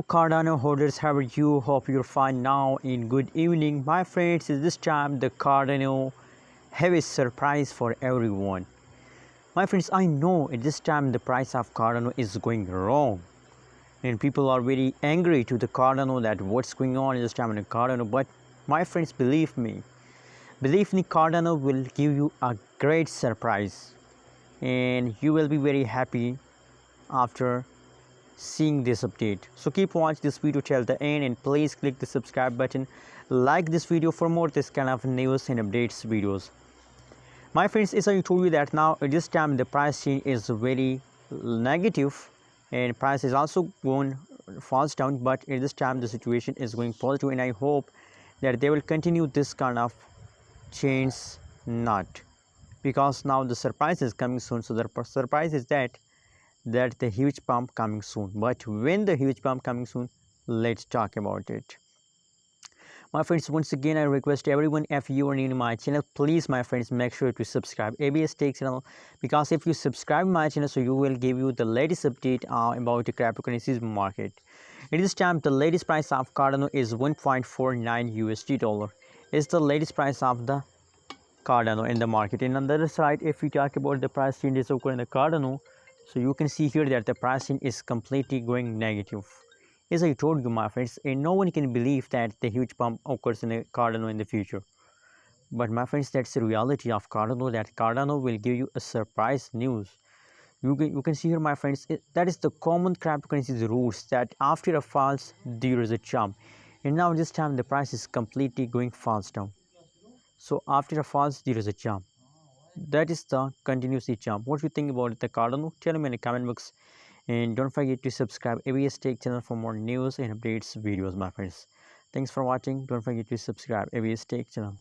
Cardano holders, how are you? Hope you're fine now. In good evening, my friends. This time the Cardano have a surprise for everyone. My friends, I know at this time the price of Cardano is going wrong, and people are very angry to the Cardano that what's going on in this time in the Cardano. But my friends, believe me, Cardano will give you a great surprise, and you will be very happy after seeing this update. So keep watching this video till the end, and please click the subscribe button, like this video for more this kind of news and updates videos. My friends, as I told you that now at this time the price change is very negative, and price is also going fast down, but at this time the situation is going positive, and I hope that they will continue this kind of change not, because now the surprise is coming soon. So the surprise is that the huge pump coming soon. But when the huge pump coming soon, let's talk about it. My friends, once again I request everyone, if you are new to my channel, please my friends make sure to subscribe ABS Tech channel, because if you subscribe my channel, so you will give you the latest update about the cryptocurrencies market. At this time the latest price of Cardano is 1.49 USD dollar. Is the latest price of the Cardano in the market. And on the other side, if we talk about the price changes occurring in the Cardano, so you can see here that the pricing is completely going negative. As I told you, my friends, and no one can believe that the huge pump occurs in the Cardano in the future. But my friends, that's the reality of Cardano, that Cardano will give you a surprise news. You can see here, my friends, that is the common cryptocurrencies rules, that after a falls there is a jump, and now this time the price is completely going fast down. So after a falls there is a jump, that is the continuously jump. What do you think about the Cardano? Tell me in the comment box, and don't forget to subscribe ABS Tech channel for more news and updates videos, my friends. Thanks for watching. Don't forget to subscribe ABS Tech channel.